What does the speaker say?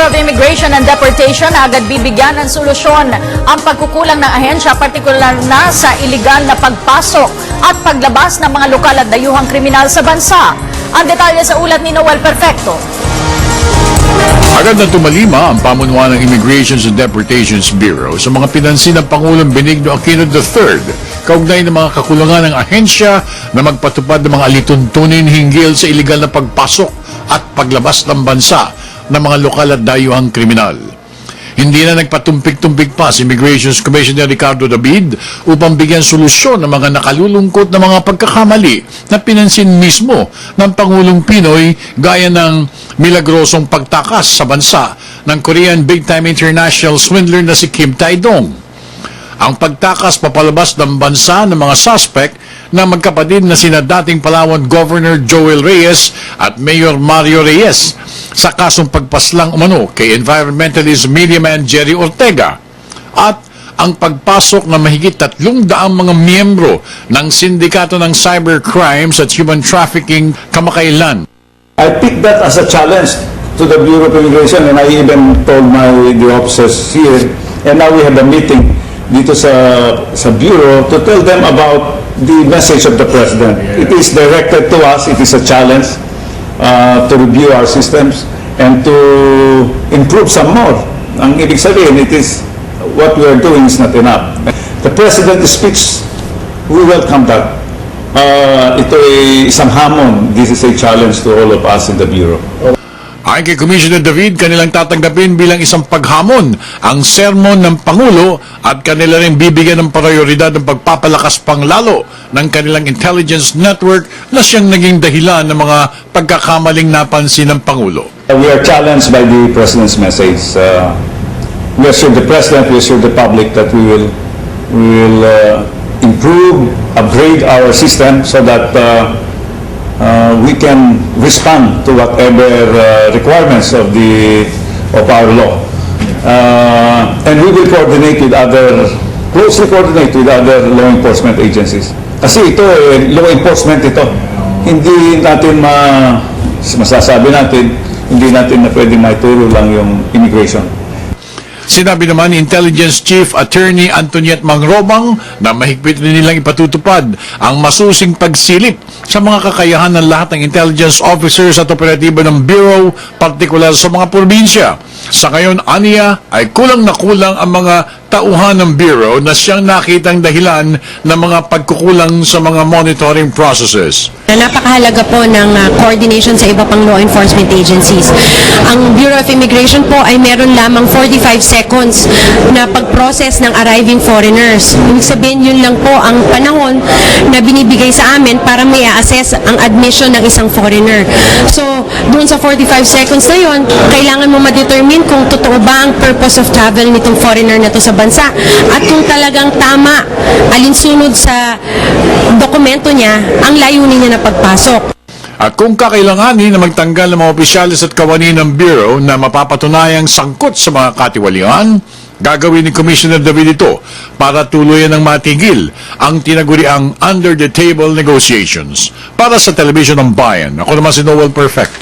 Bureau of Immigration and Deportation na agad bibigyan ng solusyon ang pagkukulang ng ahensya, partikular na sa iligal na pagpasok at paglabas ng mga lokal at dayuhang kriminal sa bansa. Ang detalye sa ulat ni Noel Perfecto. Agad na tumalima ang pamunuan ng Immigration and Deportations Bureau sa mga pinansin ng Pangulong Benigno Aquino III kaugnay ng mga kakulangan ng ahensya na magpatupad ng mga alituntunin hinggil sa iligal na pagpasok at paglabas ng bansa ng mga lokal at dayuhang kriminal. Hindi na nagpatumpik-tumpik pa si Immigration Commissioner Ricardo David upang bigyan solusyon ng mga nakalulungkot na mga pagkakamali na pinansin mismo ng Pangulong Pinoy gaya ng milagrosong pagtakas sa bansa ng Korean big-time international swindler na si Kim Tae-dong. Ang pagtakas papalabas ng bansa ng mga suspect na magkapatid na sina dating Palawan Governor Joel Reyes at Mayor Mario Reyes sa kasong pagpaslang umano kay environmentalist media man Jerry Ortega at ang pagpasok ng mahigit 300 mga miyembro ng sindikato ng cybercrimes at human trafficking kamakailan. I picked that as a challenge to the Bureau of Immigration, and I even told the officers here, and now we have a meeting dito sa Bureau to tell them about the message of the President. It is directed to us, it is a challenge to review our systems and to improve some more. Ang ibig sabihin, it is what we are doing is not enough. The President's speech, we welcome that. Ito ay isang hamon. This is a challenge to all of us in the Bureau. Ayon kay Commissioner David, kanilang tatanggapin bilang isang paghamon ang sermon ng Pangulo at kanila rin bibigyan ng prioridad ng pagpapalakas panglalo ng kanilang intelligence network na siyang naging dahilan ng mga pagkakamaling napansin ng Pangulo. We are challenged by the President's message. We assure the President, we assure the public that we will improve, upgrade our system so that we can respond to whatever requirements of our law, and we will closely coordinate with other law enforcement agencies. Kasi ito law enforcement ito. Hindi natin masasabi natin, hindi natin na pwedeng maituro lang yung immigration. Sinabi naman ni Intelligence Chief Attorney Antoniette Mangrobang na mahigpit rin nilang ipatutupan ang masusing pagsilip sa mga kakayahan ng lahat ng intelligence officers at operatibo ng Bureau, partikular sa mga probinsya. Sa ngayon, aniya ay kulang na kulang ang mga tauhan ng Bureau na siyang nakitang dahilan ng mga pagkukulang sa mga monitoring processes. Napakahalaga po ng coordination sa iba pang law enforcement agencies. Ang Bureau of Immigration po ay meron lamang 45 seconds na pag-process ng arriving foreigners. Ibig sabihin, yun lang po ang panahon na binibigay sa amin para may assess ang admission ng isang foreigner. So, doon sa 45 seconds na yun, kailangan mo ma-determine kung totoo ba ang purpose of travel nitong foreigner na to sa bansa at kung talagang tama, alinsunod sa dokumento niya ang layunin niya na pagpasok. At kung kakailanganin na magtanggal ng mga opisyalis at kawani ng Bureau na mapapatunayang sangkot sa mga katiwalian, gagawin ni Commissioner David ito para tuluyan ng matigil ang tinaguriang under-the-table negotiations. Para sa Telebisyon ng Bayan, ako naman si Noel Perfecto.